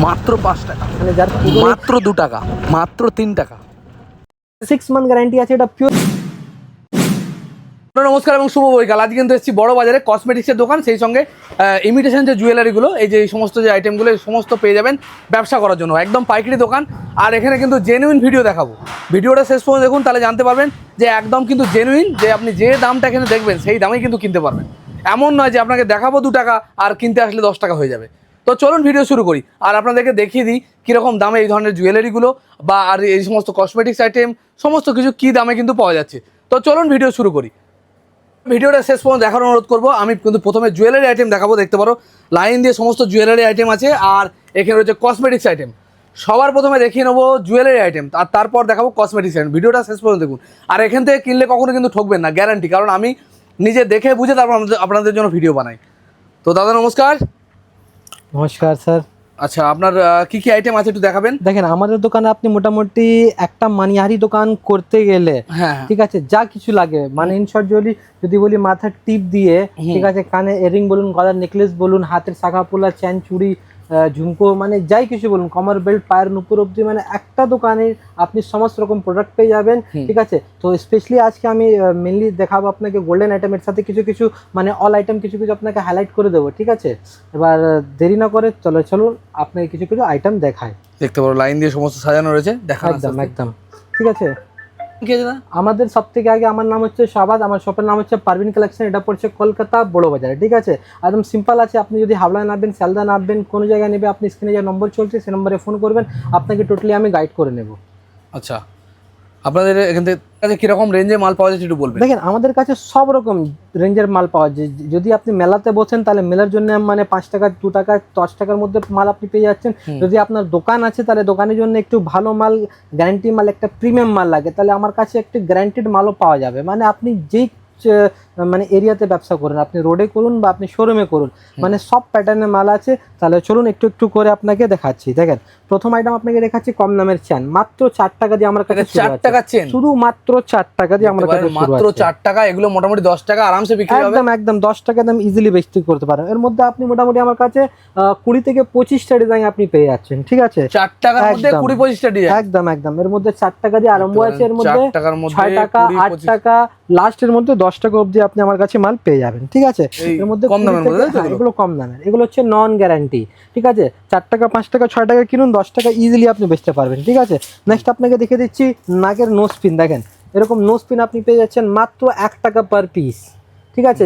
মাত্র 5 টাকা, মানে যার মাত্র 2 টাকা, মাত্র 3 টাকা। 6 মান্থ গ্যারান্টি আছে, এটা পিওর। নমস্কার এবং শুভ বৈকাল। আজকে কিন্তু এসেছি বড় বাজারে কসমেটিক্সের দোকান, সেই সঙ্গে ইমিটেশন যে জুয়েলারিগুলো, এই যে সমস্ত যে আইটেমগুলো, এই সমস্ত পেয়ে যাবেন ব্যবসা করার জন্য। একদম পাইকারি দোকান। আর এখানে কিন্তু জেনুইন ভিডিও দেখাবো। ভিডিওটা শেষ পর্যন্ত দেখুন, তাহলে জানতে পারবেন যে একদম কিন্তু জেনুইন, যে আপনি যে দামটা এখানে দেখবেন সেই দামেই কিন্তু কিনতে পারবেন। এমন নয় যে আপনাকে দেখাবো 2 টাকা আর কিনতে আসলে 10 টাকা হয়ে যাবে। তো চলুন ভিডিও শুরু করি, আর আপনাদেরকে দেখিয়ে দিই কীরকম দামে এই ধরনের জুয়েলারিগুলো বা আর এই সমস্ত কসমেটিক্স আইটেম সমস্ত কিছু কী দামে কিন্তু পাওয়া যাচ্ছে। তো চলুন ভিডিও শুরু করি। ভিডিওটা শেষ পর্যন্ত দেখার অনুরোধ করবো। আমি কিন্তু প্রথমে জুয়েলারি আইটেম দেখাবো, দেখতে পারো লাইন দিয়ে সমস্ত জুয়েলারি আইটেম আছে, আর এখানে রয়েছে কসমেটিক্স আইটেম। সবার প্রথমে দেখিয়ে নেবো জুয়েলারি আইটেম, আর তারপর দেখাবো কসমেটিক্স আইটেম। ভিডিওটা শেষ পর্যন্ত দেখুন, আর এখান থেকে কিনলে কখনো কিন্তু ঠকবেন না, গ্যারান্টি। কারণ আমি নিজে দেখে বুঝে তারপর আপনাদের জন্য ভিডিও বানাই। তো দাদা নমস্কার। নমস্কার স্যার। আচ্ছা, আপনার কি কি আইটেম আছে একটু দেখাবেন। দেখেন, আমাদের দোকানে আপনি মোটামুটি একটা মানিহারি দোকান করতে গেলে, হ্যাঁ ঠিক আছে, যা কিছু লাগে, মানে ইন শর্ট যদি বলি মাথার টিপ দিয়ে, ঠিক আছে, কানে এরিং বলুন, গলার নেকলেস বলুন, হাতের শাখা পোলা, চেন চুড়ি, ঝুমকো, মানে যাই কিছু বলুন, কমার বেল্ট, পায়ের নুপুর অব্দি, মানে একটা দোকানে আপনি সমস্ত রকম প্রোডাক্ট পেয়ে যাবেন। ঠিক আছে, তো স্পেশালি আজকে আমি মেনলি দেখাবো আপনাকে গোল্ডেন আইটেমের সাথে কিছু কিছু, মানে অল আইটেম কিছু কিছু আপনাকে হাইলাইট করে দেবো। ঠিক আছে, এবার দেরি না করে চলুন আপনাকে কিছু কিছু আইটেম দেখায়। দেখতে পারো লাইন দিয়ে সমস্ত সাজানো রয়েছে, দেখা একদম একদম। ঠিক আছে, কি আছে না আমাদের সব থেকে আগে, আমার নাম হচ্ছে শাহবাজ, আমার শপের নাম হচ্ছে পারভিন কালেকশন, এটা পড়ছে কলকাতা বড় বাজারে। ঠিক আছে, একদম সিম্পল আছে। আপনি যদি হাওড়া নামবেন, শিয়ালদা নামবেন, কোনো জায়গায় নেবে, আপনি স্ক্রিনে যে নম্বর চলছে সেই নম্বরে ফোন করবেন, আপনাকে টোটালি আমি গাইড করে নেব। আচ্ছা, আপনাদের এখান থেকে কিরকম রেঞ্জে মাল পাওয়া যাচ্ছে একটু বলবেন। দেখেন, আমাদের কাছে সব রকম রেঞ্জের মাল পাওয়া যায়। যদি আপনি মেলাতে বসেন, তাহলে মেলার জন্য মানে 5 টাকা, 2 টাকা, 10 টাকার মধ্যে মাল আপনি পেয়ে যাচ্ছেন। যদি আপনার দোকান আছে, তাহলে দোকানের জন্য একটু ভালো মাল, গ্যারান্টি মাল, একটা প্রিমিয়াম মাল লাগে, তাহলে আমার কাছে একটু গ্যারান্টিড মালও পাওয়া যাবে। মানে আপনি যেই মানে এরিয়াতে ব্যবসা করুন, আপনি রোডে করুন বা আপনি শোরুমে করুন, মানে সব প্যাটার্নের মাল আছে। তাহলে চলুন একটু একটু করে আপনাকে দেখাচ্ছি। দেখেন, প্রথম আইটেম আপনাকে দেখাচ্ছি কম দামের চেন, মাত্র 4 টাকা দিয়ে আমার কাছে 4 টাকা চেন, শুধু মাত্র 4 টাকা দিয়ে আমার কাছে মাত্র 4 টাকা। এগুলো মোটামুটি 10 টাকা আরামসে বিক্রি হবে। একদম একদম 10 টাকা দাম ইজিলি বিক্রি করতে পারেন। এর মধ্যে আপনি মোটামুটি আমার কাছে 20 থেকে 25টা ডিজাইন আপনি পেয়ে যাচ্ছেন। ঠিক আছে, 4 টাকার মধ্যে 20-25টা ডিজাইন। একদম একদম। এর মধ্যে 4 টাকা দিয়ে আরম্ভ আছে, এর মধ্যে 4 টাকার মধ্যে 6 টাকা, 8 টাকা, লাস্টের মধ্যে 10 টাকা অবধি আপনি আমার কাছে মাল পেয়ে যাবেন। ঠিক আছে, এর মধ্যে কম দামের মধ্যে এগুলো কম দামের, এগুলো হচ্ছে নন গ্যারান্টি। ঠিক আছে, 4 টাকা, 5 টাকা, 6 টাকা কিনুন, 10 টাকা ইজিলি আপনি বেচতে পারবেন। ঠিক আছে, নেক্সট আপনাকে দেখে দিচ্ছি নাকের নোজ পিন। দেখেন, এরকম নোজ পিন আপনি পেয়ে যাচ্ছেন মাত্র 1 টাকা পার পিস। ঠিক আছে,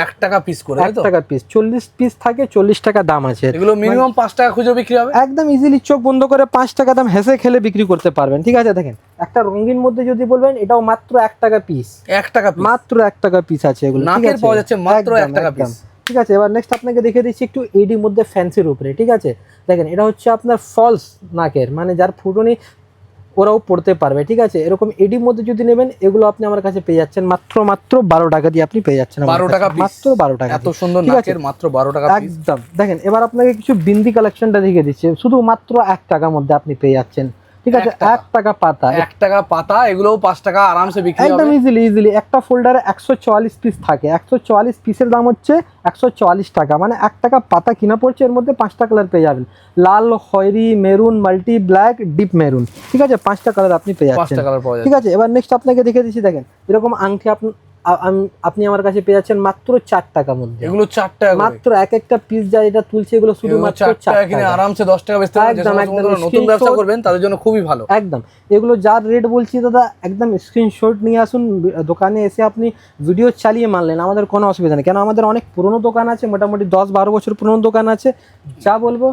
1 টাকা পিস করে, 1 টাকা পিস, 40 পিস থাকে, 40 টাকা দাম আছে। এগুলো মিনিমাম 5 টাকা খুঁজে বিক্রি হবে। একদম ইজিলি চোখ বন্ধ করে 5 টাকা দাম হেসে খেলে বিক্রি করতে পারবেন। ঠিক আছে, দেখেন, একটা রঙিন মধ্যে যদি বলবেন, এটাও মাত্র 1 টাকা পিস। 1 টাকা পিস, মাত্র 1 টাকা পিস আছে এগুলো। নাকের পাওয়া যাচ্ছে মাত্র 1 টাকা পিস। ঠিক আছে, এবার নেক্সট আপনাকে দেখে দিচ্ছি একটু এডি মধ্যে ফ্যান্সির উপরে। ঠিক আছে, দেখেন, এটা হচ্ছে আপনার ফলস নাকের, মানে যার ফুটনি ওরাও পড়তে পারবে। ঠিক আছে, এরকম এডির মধ্যে যদি নেবেন, এগুলো আপনি আমার কাছে পেয়ে যাচ্ছেন মাত্র 12 টাকা দিয়ে আপনি পেয়ে যাচ্ছেন। 12 টাকা মাত্র 12 টাকা, এত সুন্দর নাকের মাত্র 12 টাকা পিস। একদম। দেখেন, এবার আপনাকে কিছু বিন্দি কালেকশনটা দেখিয়ে দিচ্ছি, শুধু মাত্র 1 টাকার মধ্যে আপনি পেয়ে যাচ্ছেন। ঠিক আছে, 1 টাকা পাতা, 1 টাকা পাতা, এগুলোও 5 টাকা আরামসে বিক্রি হবে। একদম ইজিলি। একটা ফোল্ডারে 144 পিস থাকে, 144 পিসের দাম হচ্ছে 144 টাকা, মানে 1 টাকা পাতা কিনা পড়ছে। এর মধ্যে 5টা কালার পেয়ে যাবেন, লাল, খয়েরি, maroon, multi black, deep maroon. ঠিক আছে, 5টা কালার আপনি পেয়ে যাচ্ছেন। ঠিক আছে, এবার নেক্সট আপনাকে দেখে দিচ্ছি। দেখেন, এরকম আংটি আপনি আমার কাছে পেয়ে যাচ্ছেন মাত্র 4 টাকার মধ্যে। এগুলো 4 টাকা মাত্র, এক একটা পিস যা এটা তুলছে, এগুলো শুধু মাত্র 4 টাকা কিনে আরামসে 10 টাকা বেচতে পারবেন। একদম একদম। নতুন ব্যবসা করবেন তাদের জন্য খুবই ভালো। একদম, এগুলো যার রেট বলছি দাদা, একদম স্ক্রিনশট নিয়ে আসুন, দোকানে এসে আপনি ভিডিও চালিয়ে মানলেন, আমাদের কোনো অসুবিধা নেই। কেন আমাদের অনেক পুরনো দোকান আছে, মোটামুটি 10-12 বছর পুরনো দোকান আছে, যা বলবো।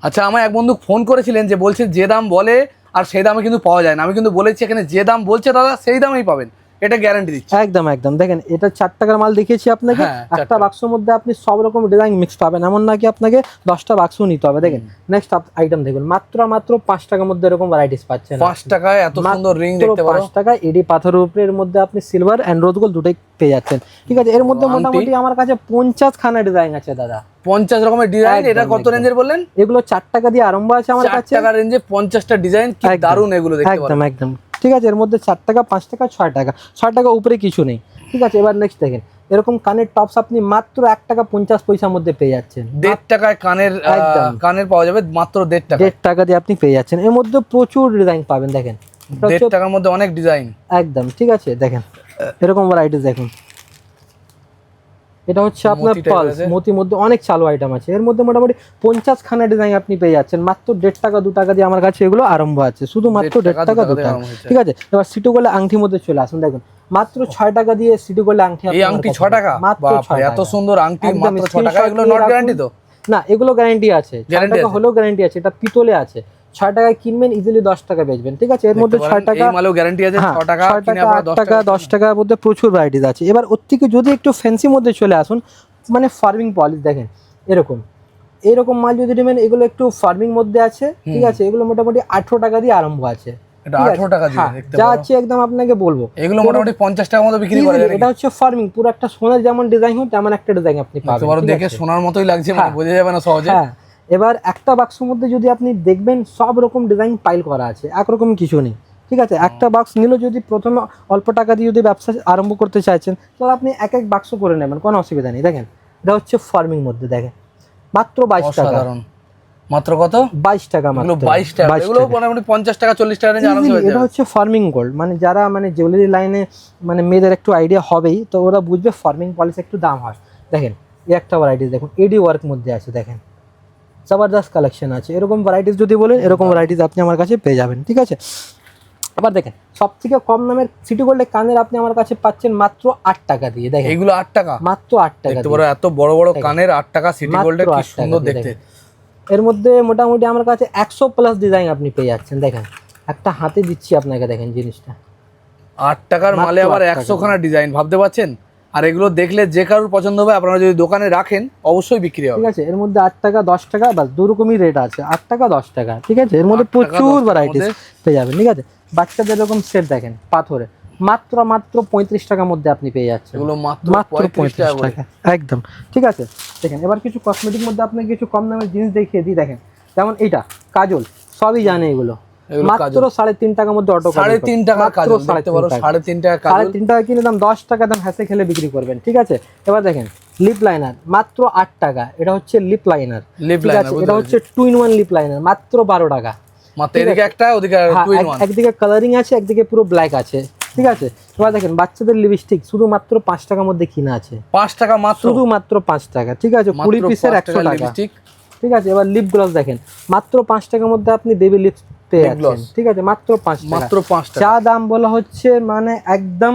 আচ্ছা, আমার এক বন্ধু ফোন করেছিলেন যে বলছে যে দাম বলে আর সেই দামে কিন্তু পাওয়া যায় না। আমি কিন্তু বলেছি এখানে যে দাম বলছে দাদা সেই দামেই পাবেন, এটা গ্যারান্টি দিচ্ছি। একদম একদম। দেখেন, এটা 4 টাকার মাল দেখিয়েছি আপনাকে। একটা বাক্সের মধ্যে আপনি সব রকম ডিজাইন মিক্স পাবেন, এমন নাকি আপনাকে 10টা বাক্স নিতে হবে। দেখেন, নেক্সট আইটেম দেখুন, মাত্র 5 টাকার মধ্যে এরকম ভ্যারাইটিস পাচ্ছেন। 5 টাকায় এত সুন্দর রিং দেখতে পারো। 5 টাকা এডি পাথরের উপরে, এর মধ্যে আপনি সিলভার এন্ড রোজ গোল্ড দুটোই পেয়ে যাচ্ছেন। ঠিক আছে, এর মধ্যে মোটামুটি আমার কাছে 50 খানা ডিজাইন আছে দাদা, 50 রকমের ডিজাইন। এটা কত রেঞ্জের বললেন? এগুলো 4 টাকা দিয়ে আরম্ভ আছে আমার কাছে। 4 টাকা রেঞ্জে 50টা ডিজাইন, কি দারুন এগুলো দেখতে পারেন। একদম একদম। ঠিক আছে, এর মধ্যে 4 টাকা, 5 টাকা, 6 টাকা, 6 টাকা উপরে কিছু নেই। ঠিক আছে, এবার নেক্সট দেখেন, এরকম কানের টপস আপনি মাত্র 1 টাকা 50 পয়সার মধ্যে পেয়ে যাচ্ছেন। 1.5 টাকায় কানের একদম। কানের পাওয়া যাবে মাত্র 1.5 টাকা। 1.5 টাকা দিয়ে আপনি পেয়ে যাচ্ছেন। এর মধ্যে প্রচুর ডিজাইন পাবেন দেখেন। এটা 1.5 হচ্ছে টাকার মধ্যে অনেক ডিজাইন। একদম ঠিক আছে, দেখেন এরকম ভ্যারাইটিস দেখুন। এটা হচ্ছে আপনার মোতি type পালস, আছে। মোতির মধ্যে অনেক চালু আইটেম আছে। এর মধ্যে মোটামুটি 50 খানা ডিজাইন আপনি পেয়ে যাচ্ছেন মাত্র 1.5 টাকা 2 টাকা দিয়ে আমার কাছে এগুলো আরম্ভ আছে, শুধুমাত্র 1.5 টাকা 2 টাকা। ঠিক আছে, এবার সিটি গোল্ড আংটির মধ্যে চলে আসুন। দেখুন মাত্র 6 টাকা দিয়ে সিটি গোল্ড আংটি। এই আংটি 6 টাকা? মাত্র 6 বাপরে, টাকা। এত সুন্দর আংটি একদম মাত্র 6 টাকা। এগুলো নট গ্যারান্টি তো? না, এগুলো গ্যারান্টি আছে। 6 Guarantee টাকা আছে? হলেও গ্যারান্টি আছে। এটা পিতলে আছে। 6 টাকায় কিনবেন, ইজিলি 10 টাকা বেচবেন। ঠিক আছে, এর মধ্যে 6 টাকা এই মালেও গ্যারান্টি আছে। 6 টাকা 6 কিনে টাকা আপনারা 8 টাকা 10 টাকার মধ্যে প্রচুর ভ্যারাইটিস আছে। এবার ওর থেকে যদি একটু ফ্যান্সি মধ্যে চলে আসুন, মানে ফার্মিং পলিশ দেখেন এরকম মাল যদি নেবেন, এগুলো একটু ফার্মিং মধ্যে আছে। ঠিক আছে, এগুলো মোটামুটি 18 টাকা দিয়ে আরম্ভ আছে। এটা 18 টাকা দিয়ে দেখতে যা পারো। আছে একদম আপনাকে বলবো, এগুলো মোটামুটি 50 টাকার মতো বিক্রি করে। এটা হচ্ছে ফার্মিং, পুরো একটা সোনার যেমন ডিজাইন হয় তেমন একটা ডিজাইন আপনি পাবেন। তোমার ঠিক দেখে আছে? সোনার মতোই লাগছে, মানে বোঝা যাবে না সহজে। হ্যাঁ, এবার একটা বাক্সের মধ্যে যদি আপনি দেখবেন সব রকম ডিজাইন পাইল করা আছে, একরকম কিছু নেই। ঠিক আছে, একটা বাক্স নিলে যদি প্রথমে অল্প টাকা দিয়ে যদি ব্যবসা আরম্ভ করতে চাইছেন, তাহলে আপনি এক এক বাক্স করে নেবেন, কোনো অসুবিধা নেই। দেখেন এটা হচ্ছে ফার্মিং মধ্যে, দেখেন মাত্র 22 টাকা। অসাধারণ। মাত্র কত? 22 টাকা মাত্র। এগুলো 22 টাকা। এগুলো মোটামুটি 50 টাকা 40 টাকা রেঞ্জে আরামসে হয়ে এটা যাবে। হচ্ছে ফার্মিং গোল্ড, মানে যারা মানে জুয়েলারি লাইনে মানে মেয়েদের একটু আইডিয়া হবেই, তো ওরা বুঝবে ফার্মিং পলিশ একটু দাম হয়। দেখেন এই একটা ভ্যারাইটিস দেখুন, এডি ওয়ার্ক মধ্যে আছে। দেখেন জবরদস্ত কালেকশন আছে। এরকম ভ্যারাইটিস যদি বলেন, এরকম ভ্যারাইটিস আপনি আমার কাছে পেয়ে যাবেন। ঠিক আছে, আবার দেখেন সব থেকে কম দামের সিটি গোল্ডের কানের আপনি আমার কাছে পাচ্ছেন মাত্র 8 টাকা দিয়ে। দেখেন এগুলো 8 টাকা, মাত্র 8 টাকা দেখতে দিয়ে। পারো এত বড় বড় কানের 8 টাকা। সিটি গোল্ডের কি মাত্র 8 টাকা সুন্দর দিয়ে দেখতে। এর মধ্যে মোটামুটি আমার কাছে 100 প্লাস ডিজাইন আপনি পেয়ে যাচ্ছেন। দেখেন একটা হাতে দিচ্ছি আপনাকে, দেখেন জিনিসটা 8 টাকার মালে আবার 100 খানা ডিজাইন, ভাবতে পারছেন? আর এগুলো দেখলে যে কারোর পছন্দ হবে, আপনারা যদি দোকানে রাখেন অবশ্যই বিক্রি হবে। ঠিক আছে, এর মধ্যে 8 টাকা 10 টাকা বাস দু রকমই রেট আছে, 8 টাকা 10 টাকা। ঠিক আছে, এর মধ্যে 8 টাকা, 10 প্রচুর টাকার ভ্যারাইটিস মধ্যে। পেয়ে যাবেন। ঠিক আছে, বাচ্চাদের এরকম সেট দেখেন পাথরে মাত্র 35 টাকার মধ্যে আপনি পেয়ে যাচ্ছেন। এগুলো মাত্র মাত্র 35 টাকা করে। টাকা একদম। ঠিক আছে, দেখেন এবার কিছু কসমেটিক মধ্যে আপনাকে কিছু কম দামের জিনিস দেখিয়ে দিই। দেখেন যেমন এইটা কাজল, সবই জানে এগুলো এগুলো মাত্র 3.5 টাকার মধ্যে অটো 3.5 টাকা কাজল, দেখতে পারো 3.5 টাকা কাজল। 3.5 টাকা কিনে দাম 10 টাকা দাম হেসে খেলে বিক্রি করবেন। ঠিক আছে, এবার দেখেন লিপ লাইনার মাত্র 8 টাকা। এটা হচ্ছে লিপ লাইনার। লিপ ঠিক আছে, লাইনার এটা হচ্ছে 2 in 1 লিপ লাইনার মাত্র 12 টাকা। মাত্র এদিকে একটা, ওদিকে টু ইন ওয়ান। একদিকে কালারিং আছে, একদিকে পুরো ব্ল্যাক আছে। ঠিক আছে, এবার দেখেন বাচ্চাদের লিপস্টিক শুধুমাত্র 5 টাকার মধ্যে কিনা আছে। 5 টাকা মাত্র, শুধুমাত্র 5 টাকা। ঠিক আছে, 20 পিসের 100 টাকা। লিপস্টিক। ঠিক আছে, এবার লিপ গ্লস দেখেন মাত্র 5 টাকার মধ্যে আপনি বেবি লিপস পেয়ে যাচ্ছেন। ঠিক আছে, মাত্র 5 টাকা। মাত্র 5 টাকা। যা দাম বলা হচ্ছে মানে একদম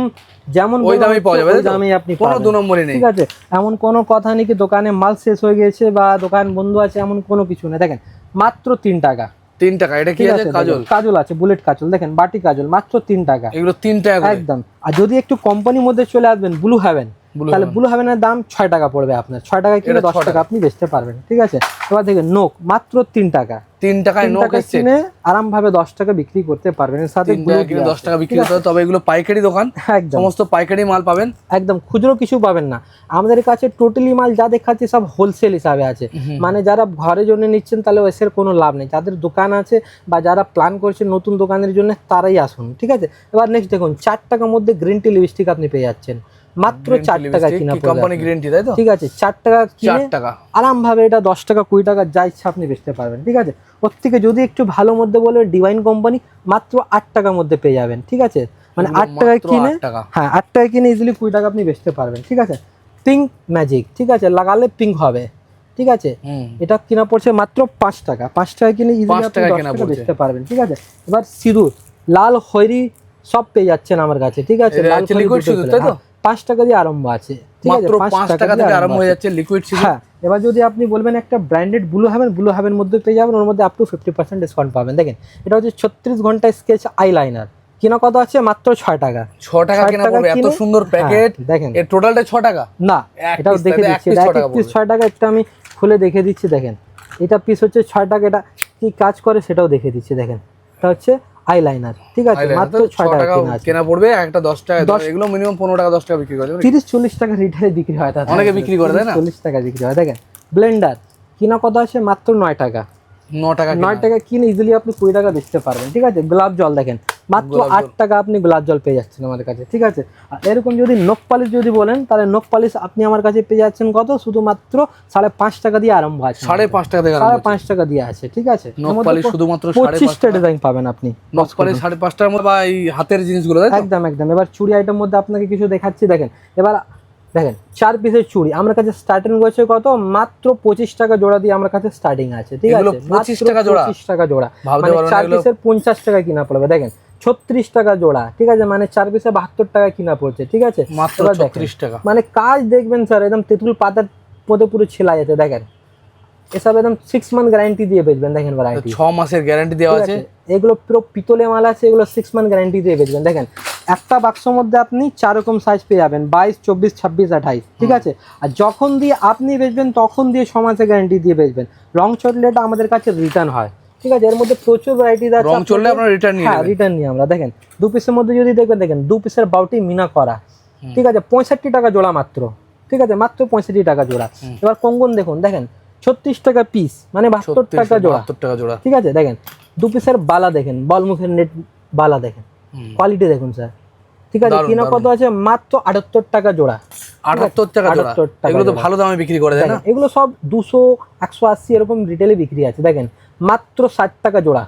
যেমন ওই দামেই পাওয়া যাবে, ওই দামেই আপনি কোনো পাবেন। দু নম্বরই নেই। ঠিক আছে, এমন কোনো কথা নেই কি দোকানে মাল শেষ হয়ে গেছে বা দোকান বন্ধ আছে, এমন কোনো কিছু নেই। দেখেন মাত্র 3 টাকা। 3 টাকা। এটা কি ঠিক আছে? আছে, কাজল। দেখেন, কাজল আছে, বুলেট কাজল দেখেন, বাটি কাজল মাত্র 3 টাকা। এগুলো 3 টাকা করে। একদম। আর যদি একটু কোম্পানির মধ্যে চলে আসবেন ব্লু হেভেন, তাহলে ব্লু হেভেনের দাম 6 টাকা পড়বে আপনার। 6 টাকা কিনে 10 টাকা আপনি বেচতে পারবেন। ঠিক আছে, এবার দেখেন নোক মাত্র 3 টাকা। 3 টাকায় নোক এসছে। কিনে আরামভাবে 10 টাকা বিক্রি করতে পারবেন। এর সাথে 3 টাকা কিনে 10 টাকা বিক্রি করতে হবে। তবে এগুলো পাইকারি দোকান, একদম সমস্ত পাইকারি মাল পাবেন। একদম খুচরো কিছু পাবেন না। আমাদের কাছে টোটালি মাল যা দেখাচ্ছি সব হোলসেল হিসাবে আছে। মানে যারা ঘরের জন্য নিচ্ছেন তাহলে এসের কোনো লাভ নেই। যাদের দোকান আছে বা যারা প্ল্যান করছেন নতুন দোকানের জন্য, তারাই আসুন। ঠিক আছে, এবার নেক্সট দেখুন 4 টাকার মধ্যে গ্রিন টি লিপস্টিক আপনি পেয়ে যাচ্ছেন মাত্র 4 টাকা কিনা পড়বে। কোম্পানি গ্যারান্টি, তাই তো? ঠিক আছে, 4 টাকা 4 কিনে টাকা আরামভাবে এটা 10 টাকা 20 টাকা যা ইচ্ছা আপনি বেচতে পারবেন। ঠিক আছে, ওর থেকে যদি একটু ভালো মধ্যে বলে ডিভাইন কোম্পানি মাত্র 8 টাকার মধ্যে পেয়ে যাবেন। ঠিক আছে, মানে 8 টাকা কিনে, হ্যাঁ 8 টাকা কিনে ইজিলি 20 টাকা আপনি বেচতে পারবেন। ঠিক আছে, পিঙ্ক ম্যাজিক, ঠিক আছে, লাগালে পিঙ্ক হবে। ঠিক আছে, এটা কিনা পড়ছে মাত্র 5 টাকা। 5 টাকা কিনে ইজিলি আপনি 10 টাকা বেচতে পারবেন। ঠিক আছে, এবার সিঁদুর লাল খয়েরি সব পেয়ে যাচ্ছেন আমার কাছে। ঠিক আছে, লাল লিকুইড সিঁদুর, তাই তো? 5 টাকা দিয়ে আরম্ভ আছে। ঠিক আছে, মাত্র 5 টাকা থেকে আরম্ভ হয়ে যাচ্ছে লিকুইড সিঁদুর। হ্যাঁ, এবার যদি আপনি বলবেন একটা ব্র্যান্ডেড ব্লু হেভেন মধ্যে পেয়ে যাবেন, ওর মধ্যে আপ টু 50% ডিসকাউন্ট পাবেন। দেখেন এটা হচ্ছে 36 ঘন্টা স্কেচ আইলাইনার, কিনা কত আছে মাত্র 6 টাকা। 6 টাকা কিনা পড়বে, এত সুন্দর প্যাকেট। দেখেন এর টোটালটা 6 টাকা না, এটাও দেখে দিচ্ছি। এটা এক পিস 6 টাকা, একটা আমি খুলে দেখে দিচ্ছি। দেখেন এটা পিস হচ্ছে 6 টাকা। এটা কি কাজ করে সেটাও দেখে দিচ্ছি। দেখেন এটা হচ্ছে আইলাইনার। ঠিক আছে, মাত্র 6 টাকা কেনা পড়বে, একটা 10 টাকা। এগুলো মিনিমাম 15 টাকা 10 টাকা বিক্রি করে 30-40 টাকা রিটেলে বিক্রি হয়। তাতে অনেকে বিক্রি করে, তাই না? 40 টাকা বিক্রি হয়। দেখেন ব্লেন্ডার কিনা কত আছে মাত্র 9 টাকা। 9 টাকা 9 টাকা কিনে ইজিলি আপনি 20 টাকা বেচতে পারবেন। ঠিক আছে, গোলাপ জল দেখেন মাত্র গোলাপ 8 টাকা আপনি গোলাপ জল পেয়ে যাচ্ছেন আমাদের কাছে, ঠিক আছে। আর এরকম যদি নখ পালিশ যদি বলেন, তাহলে নখ পালিশ আপনি আমার কাছে পেয়ে যাচ্ছেন কত, শুধুমাত্র 5.5 টাকা দিয়ে আরম্ভ আছে, 5.5 টাকা থেকে 5.5 টাকা দিয়ে আছে, ঠিক আছে। নখ পালিশ শুধুমাত্র 25টা ডিজাইন পাবেন আপনি নখ পালিশ 5.5 টাকার মধ্যে, বা এই হাতের জিনিসগুলো, তাই তো? একদম একদম। এবার চুড়ি আইটেম মধ্যে আপনাকে কিছু দেখাচ্ছি, দেখেন। এবার দেখেন 4 পিসের চুড়ি আমার কাছে স্টার্টিং রয়েছে কত, মাত্র 25 টাকা জোড়া দিয়ে আমার কাছে স্টার্টিং আছে, ঠিক এগুলো আছে। 25 টাকা জোড়া? 25 টাকা জোড়া, ভাবতে মানে পারবেন 4 এগুলো। পিসের 50 টাকা কিনা পড়বে, দেখেন 36 টাকা জোড়া, ঠিক আছে, মানে 4 পিসে 72 টাকা কিনা পড়ছে, ঠিক আছে। মাত্র এবার দেখেন, 36 টাকা। মানে কাজ দেখবেন স্যার, একদম তেঁতুল পাতার মধ্যে পুরো ছেলা যেতে, দেখেন। এসব একদম 6 মান্থ গ্যারান্টি দিয়ে বেচবেন, দেখেন ভ্যারাইটি 6 মাসের গ্যারান্টি দেওয়া আছে। এগুলো পুরো পিতলে মাল আছে, এগুলো 6 মান্থ গ্যারান্টি দিয়ে বেচবেন, দেখেন। একটা বাক্সের মধ্যে আপনি 4 রকম সাইজ পেয়ে যাবেন, 22, 24, 26, 28, ঠিক আছে। আর যখন দিয়ে আপনি বেচবেন তখন দিয়ে 6 মাসের গ্যারান্টি দিয়ে বেচবেন। রং চললেটা আমাদের কাছে রিটার্ন হয়, ঠিক আছে। এর মধ্যে প্রচুর ভ্যারাইটি আছে, রং চললে আপনারা রিটার্ন নিয়ে হ্যাঁ নেবেন। রিটার্ন নিয়ে আমরা, দেখেন 2 পিসের মধ্যে যদি দেখবেন, দেখেন 2 পিসের বাউটি মিনা করা, ঠিক আছে, 65 টাকা জোড়া মাত্র, ঠিক আছে, মাত্র 65 টাকা জোড়া। এবার কঙ্গন দেখুন, দেখেন 36 টাকা পিস, মানে 72 টাকা জোড়া, 72 টাকা জোড়া, ঠিক আছে। দেখেন 2 পিসের বালা, দেখেন বলমুখের নেট বালা, দেখেন কোয়ালিটি দেখুন স্যার, ঠিক আছে। দারুণ, কিনা কত আছে, মাত্র 78 টাকা জোড়া, 78 টাকা জোড়া। 78 টাকা এগুলো তো জোড়া। ভালো দামে বিক্রি করে, তাই না? দেখেন, এগুলো সব 200, 180 এরকম রিটেলে বিক্রি আছে, দেখেন মাত্র 60 টাকা জোড়া,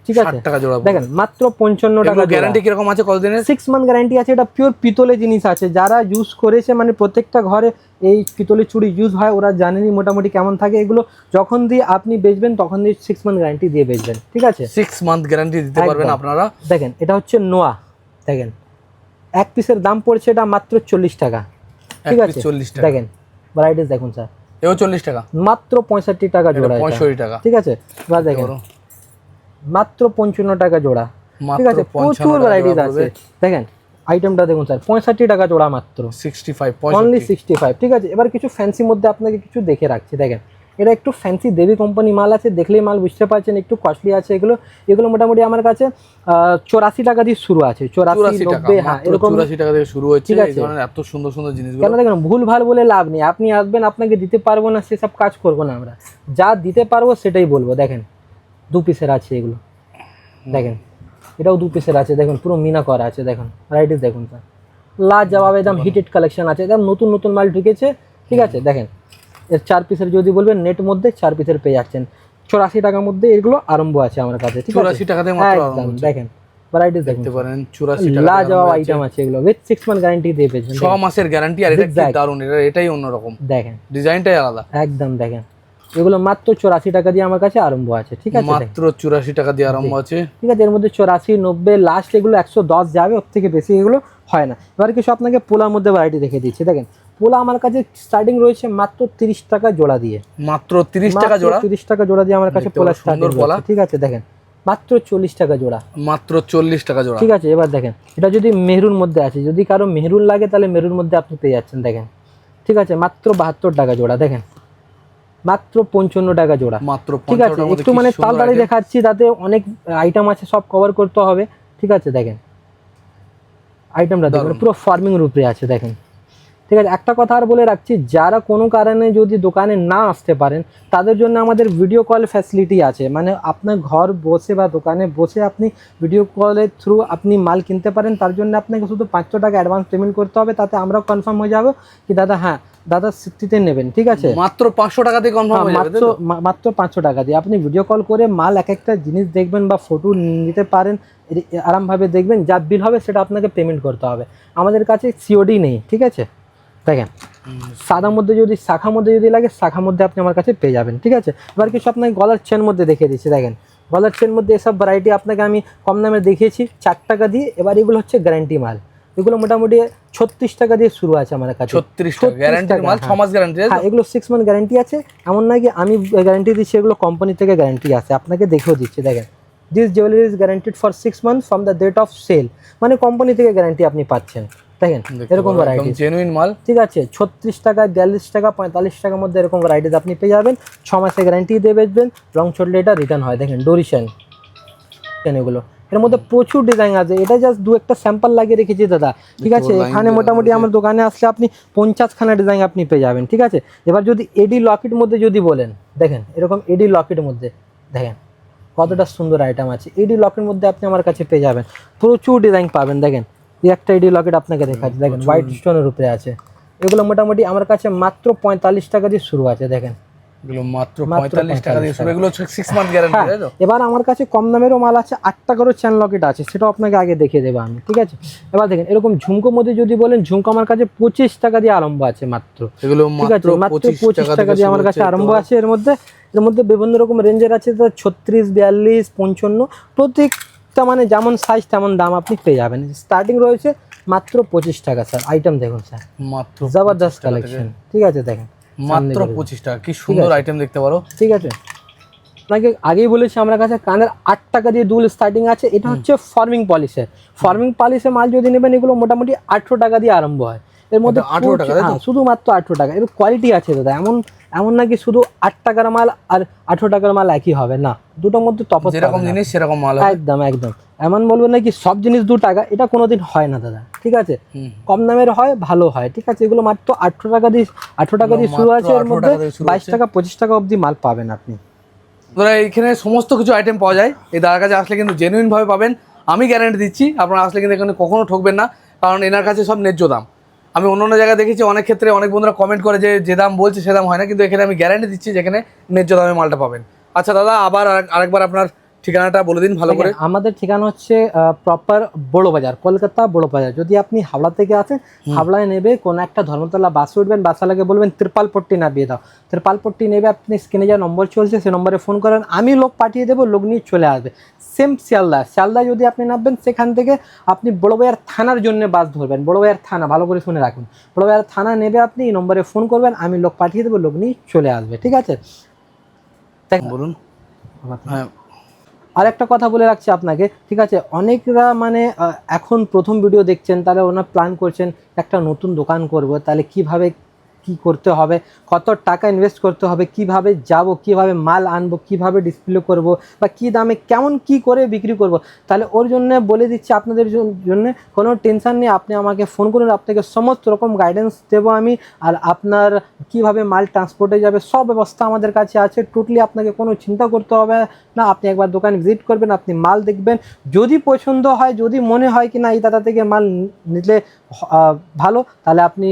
ঠিক আছে। 60 টাকা জোড়া। দেখেন মাত্র 55 টাকা এগুলো জোড়া। গ্যারান্টি কিরকম আছে, কতদিনের? 6 মান্থ গ্যারান্টি আছে। এটা পিওর পিতলের জিনিস আছে, যারা ইউজ করেছে, মানে প্রত্যেকটা ঘরে এই পিতলের চুড়ি ইউজ হয়, ওরা জানেনি মোটামুটি কেমন থাকে। এগুলো যখন দিয়ে আপনি বেচবেন তখন দিয়ে 6 মান্থ গ্যারান্টি দিয়ে বেচবেন, ঠিক আছে। 6 মান্থ গ্যারান্টি দিতে পারবেন আপনারা। দেখেন এটা হচ্ছে নোয়া, দেখেন এক পিসের দাম পড়ছে এটা মাত্র 40 টাকা, ঠিক আছে। 40 টাকা। দেখেন ভ্যারাইটিস দেখুন স্যার, এও 40 টাকা, মাত্র 65 টাকা জোড়া, 65 টাকা, ঠিক আছে। এবার দেখেন মাত্র 55 টাকা জোড়া, ঠিক আছে। মাত্র 55 প্রচুর টাকা ভ্যারাইটিস জোড়া আছে, পড়বে। দেখেন আইটেমটা দেখুন স্যার, 65 টাকা জোড়া মাত্র, 65, অনলি 65। 65, ঠিক আছে। এবার কিছু ফ্যান্সি মধ্যে আপনাকে কিছু দেখে রাখছি, দেখেন এটা একটু ফ্যান্সি দেবী কোম্পানি মাল আছে, দেখলেই মাল বুঝতে পারছেন, একটু কস্টলি আছে এগুলো। এগুলো মোটামুটি আমার কাছে 84 টাকা দিয়ে শুরু আছে, 84, 90, হ্যাঁ এরকম 84 টাকা থেকে শুরু হচ্ছে। ঠিক এই আছে। ধরনের এত সুন্দর সুন্দর জিনিসগুলো। কেন দেখেন, ভুল ভাল বলে লাভ নেই, আপনি আসবেন, আপনাকে দিতে পারবো না সেসব কাজ করবো না আমরা, যা দিতে পারবো সেটাই বলবো। দেখেন 2 পিসের আছে এগুলো, দেখেন এটাও 2 পিসের আছে, দেখুন পুরো মিনা করা আছে, দেখুন ভ্যারাইটিস দেখুন স্যার, লাজবাব একদম হিটেড কালেকশন আছে, একদম নতুন নতুন মাল ঢুকেছে, ঠিক আছে। দেখেন এর 4 পিসের যদি বলবেন, নেট মধ্যে 4 পিসের পেয়ে যাচ্ছেন 84 টাকার মধ্যে, এগুলো আরম্ভ আছে আমার কাছে, ঠিক আছে। 84 টাকা থেকে মাত্র আরম্ভ একদম, হচ্ছে। দেখেন ভ্যারাইটিস দেখুন, দেখতে পারেন 84 টাকা। লাজবাব আইটেম আছে এগুলো, উইথ 6 মান্থ গ্যারান্টি দিয়ে পেয়েছেন, 6 মাসের গ্যারান্টি। আর এটা কি Zigzag। দারুণ, এটাই অন্যরকম, দেখেন ডিজাইনটাই আলাদা। একদম, দেখেন এগুলো মাত্র 84 টাকা দিয়ে আমার কাছে আরম্ভ আছে, ঠিক আছে। মাত্র 84 টাকা দিয়ে আরম্ভ আছে, ঠিক আছে। এর মধ্যে 84, 90, লাস্ট এগুলো 110 যাবে, ওর থেকে বেশি এগুলো হয় না। এবার কিছু আপনাকে পোলার মধ্যে ভ্যারাইটি দেখে দিচ্ছি, দেখেন পোলা আমার কাছে স্টার্টিং রয়েছে মাত্র 30 টাকা জোড়া দিয়ে, মাত্র 30 টাকা জোড়া। 30 টাকা জোড়া দিয়ে আমার কাছে দেখতে পোলা পাচ্ছেন, স্টার্টিং সুন্দর পোলা। রয়েছে, ঠিক আছে। দেখেন মাত্র 40 টাকা জোড়া, মাত্র 40 টাকা জোড়া, ঠিক আছে। এবার দেখেন এটা যদি মেহরুন মধ্যে আছে, যদি কারো মেহরুন লাগে তাহলে মেহরুন মধ্যে আপনি পেয়ে যাচ্ছেন, দেখেন, ঠিক আছে, মাত্র 72 টাকা জোড়া, দেখেন মাত্র 55 টাকা জোড়া, মাত্র ঠিক আছে। 55 একটু মানে তাড়াতাড়ি দেখাচ্ছি, তাতে অনেক আইটেম আছে, সব কভার করতে হবে, ঠিক আছে। দেখেন আইটেমটা দেখুন, পুরো ফার্মিং রূপে আছে, দেখেন, ঠিক আছে। একটা কথা আর বলে রাখছি, যারা কোনো কারণে যদি দোকানে না আসতে পারেন, তাদের জন্য আমাদের ভিডিও কল ফ্যাসিলিটি আছে, মানে আপনার ঘর বসে বা দোকানে বসে আপনি ভিডিও কলের থ্রু আপনি মাল কিনতে পারেন। তার জন্য আপনাকে শুধু 500 টাকা অ্যাডভান্স পেমেন্ট করতে হবে, তাতে আমরাও কনফার্ম হয়ে যাবো কি দাদা হ্যাঁ দাদা সত্যিতে নেবেন, ঠিক আছে। মাত্র 500 টাকা দিয়ে কনফার্ম হয়ে যাবে, মাত্র 500 টাকা দিয়ে আপনি ভিডিও কল করে মাল এক একটা জিনিস দেখবেন বা ফটো নিতে পারেন, আরামভাবে দেখবেন, যা বিল হবে সেটা আপনাকে পেমেন্ট করতে হবে। আমাদের কাছে সিওডি নেই, ঠিক আছে। দেখেন সাদার মধ্যে যদি শাখার মধ্যে যদি লাগে, শাখার মধ্যে আপনি আমার কাছে পেয়ে যাবেন, ঠিক আছে। এবার কিছু আপনাকে গলার চেন মধ্যে দেখিয়ে দিচ্ছি, দেখেন গলার চেন মধ্যে এসব ভ্যারাইটি আপনাকে আমি কম দামে দেখিয়েছি 4 টাকা দিয়ে। এবার এগুলো হচ্ছে গ্যারান্টি মাল, এগুলো মোটামুটি 36 টাকা দিয়ে শুরু আছে আমার কাছে, 36 টাকা গ্যারান্টি মাল, 6 মাস গ্যারান্টি। হ্যাঁ এগুলো 6 মান্থ গ্যারান্টি আছে, এমন নয় কি আমি গ্যারান্টি দিচ্ছি, এগুলো কোম্পানি থেকে গ্যারান্টি আছে, আপনাকে দেখেও দিচ্ছি। দেখেন this jewellery is guaranteed for 6 months from the date of sale, মানে কোম্পানি থেকে গ্যারান্টি আপনি পাচ্ছেন, দেখেন এরকম ভ্যারাইটি, জেনুইন মাল, ঠিক আছে। 36 টাকা, 42 টাকা, 45 টাকার মধ্যে এরকম ভ্যারাইটিস আপনি পেয়ে যাবেন, 6 মাসের গ্যারান্টি দিয়ে বেচবেন, রং চললে এটা রিটার্ন হয়। দেখেন ডোরিশান এগুলো, এর মধ্যে প্রচুর ডিজাইন আছে, এটা জাস্ট 2-1টা স্যাম্পল লাগিয়ে রেখেছি দাদা, ঠিক আছে। এখানে মোটামুটি আমার দোকানে আসলে আপনি 50 খানা ডিজাইন আপনি পেয়ে যাবেন, ঠিক আছে। এবার যদি এডি লকেট মধ্যে যদি বলেন, দেখেন এরকম এডি লকেটের মধ্যে, দেখেন কতটা সুন্দর আইটেম আছে। এডি লকের মধ্যে আপনি আমার কাছে পেয়ে যাবেন, প্রচুর ডিজাইন পাবেন। দেখেন এই একটা এডি লকেট আপনাকে দেখাচ্ছি, দেখেন হোয়াইট স্টোনের উপরে আছে। এগুলো মোটামুটি আমার কাছে মাত্র 45 টাকা দিয়ে শুরু আছে। দেখেন এগুলো মাত্র 45 টাকা দিয়ে শুরু, এগুলো 6 মান্থ গ্যারান্টি, তাই তো? এবার আমার কাছে কম দামেরও মাল আছে, 8 টাকারও চেন লকেট আছে, সেটাও আপনাকে আগে দেখিয়ে দেবো আমি, ঠিক আছে? এবার দেখেন এরকম ঝুমকোর মধ্যে যদি বলেন, ঝুমকো আমার কাছে 25 টাকা দিয়ে আরম্ভ আছে মাত্র, এগুলো ঠিক আছে? মাত্র 25 টাকা দিয়ে আমার কাছে আরম্ভ আছে। এর মধ্যে বিভিন্ন রকম রেঞ্জের আছে, 36, 42, 55, প্রত্যেকটা মানে যেমন সাইজ তেমন দাম আপনি পেয়ে যাবেন। স্টার্টিং রয়েছে মাত্র 25 টাকা স্যার। আইটেম দেখুন স্যার, মাত্র জবরদস্ত কালেকশন, ঠিক আছে? দেখেন মাত্র 25 টাকা, কি সুন্দর আইটেম দেখতে পারো, ঠিক আছে? আপনাকে আগেই বলেছি আমার কাছে কানের 8 টাকা দিয়ে দুল স্টার্টিং আছে। এটা হচ্ছে ফর্মিং পলিশের মাল যদি নেবেন, এগুলো মোটামুটি 18 টাকা দিয়ে আরম্ভ হয়। এর মধ্যে 18 টাকা, শুধুমাত্র 18 টাকা। এর কোয়ালিটি আছে দাদা, এমন নাকি শুধু 8 টাকার মাল আর 18 টাকার মাল একই হবে না, দুটোর মধ্যে তফাৎ, যেরকম জিনিস সেরকম মাল, একদম একদম। এমন বলবো নাকি সব জিনিস 2 টাকা, এটা কোনোদিন হয় না দাদা, ঠিক আছে? কম দামের হয়, ভালো হয়, ঠিক আছে? এগুলো মাত্র 18 টাকা দিয়ে শুরু আছে। এর মধ্যে 22 টাকা 25 টাকা অবধি মাল পাবেন আপনি। দাদা এখানে সমস্ত কিছু আইটেম পাওয়া যায়, এই দাদার কাছে আসলে কিন্তু জেনুইন ভাবে পাবেন, আমি গ্যারান্টি দিচ্ছি। আপনারা আসলে কিন্তু এখানে কখনো ঠকবেন না, কারণ এনার কাছে সব ন্যায্য দাম। আমি অন্য জায়গায় দেখেছি অনেক ক্ষেত্রে অনেক বন্ধুরা কমেন্ট করে যে দাম বলছে সে দাম হয় না, কিন্তু এখানে আমি গ্যারান্টি দিচ্ছি যেখানে ন্যায্য দামে মালটা পাবেন। আচ্ছা দাদা, আবার আরেকবার আপনার ঠিকানাটা বলে দিন ভালো করে। আমাদের ঠিকানা হচ্ছে প্রপার বড় বাজার, কলকাতা বড় বাজার। যদি আপনি হাওড়া থেকে আছেন, হাওড়ায় নেবে কোন একটা ধর্মতলা বাসে উঠবেন, বাসালাকে বলবেন ত্রিপালপট্টি নামিয়ে দাও, ত্রিপালপট্টি নেবে, আপনি স্ক্রিনে যা নম্বর চলছে সে নম্বরে ফোন করেন, আমি লোক পাঠিয়ে দেবো, লোক নিয়ে চলে আসবে। সেম শিয়ালদা যদি আপনি নামবেন, সেখান থেকে আপনি বড়বাজার থানার জন্য বাস ধরবেন। বড়বাজার থানা ভালো করে শুনে রাখুন, বড়বাজার থানা নেবে, আপনি এই নম্বরে ফোন করবেন, আমি লোক পাঠিয়ে দেবো, লোক নিয়ে চলে আসবে, ঠিক আছে? বলুন। হ্যাঁ, আর একটা কথা বলে রাখছি আপনাকে, ঠিক আছে? অনেকরা মানে এখন প্রথম ভিডিও দেখছেন, তাহলে ওনার প্ল্যান করছেন একটা নতুন দোকান করব, তাহলে কিভাবে কি করতে হবে, কত টাকা ইনভেস্ট করতে হবে, কিভাবে যাব, কিভাবে মাল আনবো, কিভাবে ডিসপ্লে করব, বা কি দামে কেমন কি করে বিক্রি করব। তাহলে ওর জন্য বলে দিচ্ছি, আপনাদের জন্য কোনো টেনশন নেই, আপনি আমাকে ফোন করুন, আপনাকে সমস্ত রকম গাইডেন্স দেবো আমি। আর আপনার কিভাবে মাল ট্রান্সপোর্টে যাবে সব ব্যবস্থা আমাদের কাছে আছে, টোটালি আপনাকে কোনো চিন্তা করতে হবে না। আপনি একবার দোকান ভিজিট করবেন, আপনি মাল দেখবেন, যদি পছন্দ হয়, যদি মনে হয় কি না এই দাদা থেকে মাল নিলে ভালো, তাহলে আপনি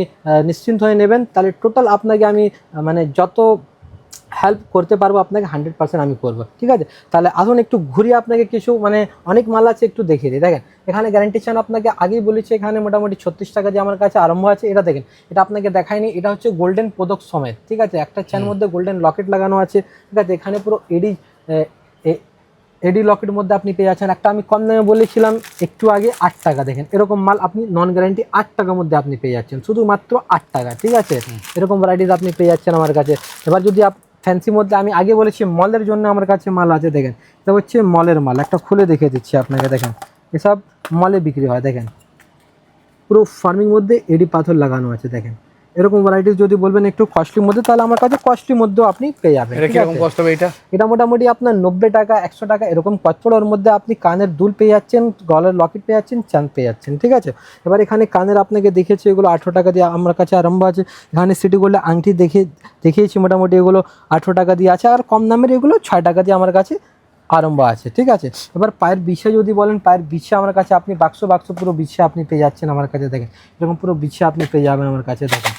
নিশ্চিন্ত হয়ে নেবেন। তাহলে টোটাল আপনাকে আমি মানে যত হেল্প করতে পারবো আপনাকে 100% আমি করবো, ঠিক আছে? তাহলে আসুন একটু ঘুরিয়ে আপনাকে কিছু মানে অনেক মাল আছে একটু দেখিয়ে দিই। দেখেন এখানে গ্যারান্টি চান, আপনাকে আগেই বলেছি, এখানে মোটামুটি 36 টাকা দিয়ে আমার কাছে আরম্ভ আছে। এটা দেখেন, এটা আপনাকে দেখায়নি, এটা হচ্ছে গোল্ডেন পদক সমেত, ঠিক আছে? একটা চেন মধ্যে গোল্ডেন লকেট লাগানো আছে, ঠিক আছে? এখানে পুরো এডি লকেটের মধ্যে আপনি পেয়ে যাচ্ছেন। একটা আমি কম দামে বলেছিলাম একটু আগে, 8 টাকা। দেখেন এরকম মাল আপনি নন গ্যারান্টি 8 টাকার মধ্যে আপনি পেয়ে যাচ্ছেন, শুধুমাত্র 8 টাকা, ঠিক আছে? এরকম ভ্যারাইটিস আপনি পেয়ে যাচ্ছেন আমার কাছে। এবার যদি ফ্যান্সির মধ্যে আমি আগে বলেছি মলের জন্য আমার কাছে মাল আছে। দেখেন এটা হচ্ছে মলের মাল, একটা খুলে দেখিয়ে দিচ্ছি আপনাকে। দেখেন এসব মলে বিক্রি হয়। দেখেন পুরো ফার্মিং মধ্যে এডি পাথর লাগানো আছে। দেখেন এরকম ভ্যারাইটিস যদি বলবেন একটু কস্টলির মধ্যে, তাহলে আমার কাছে কস্টলির মধ্যেও আপনি পেয়ে যাবেন। এটা মোটামুটি আপনার 90 টাকা 100 টাকা এরকম কস্ট পড়ে। ওর মধ্যে আপনি কানের দুল পেয়ে যাচ্ছেন, গলার লকেট পেয়ে যাচ্ছেন, চান পেয়ে যাচ্ছেন, ঠিক আছে? এবার এখানে কানের আপনাকে দেখেছি, এগুলো 18 টাকা দিয়ে আমার কাছে আরম্ভ আছে। এখানে সিটি গোল্ডে আংটি দেখিয়েছি, মোটামুটি এগুলো 18 টাকা দিয়ে আছে। আর কম দামের এগুলো 6 টাকা দিয়ে আমার কাছে আরম্ভ আছে, ঠিক আছে? এবার পায়ের বিছে যদি বলেন, পায়ের বিছে আমার কাছে আপনি বাক্স পুরো বিছে আপনি পেয়ে যাচ্ছেন আমার কাছে। দেখেন এরকম পুরো বিছে আপনি পেয়ে যাবেন আমার কাছে। দেখেন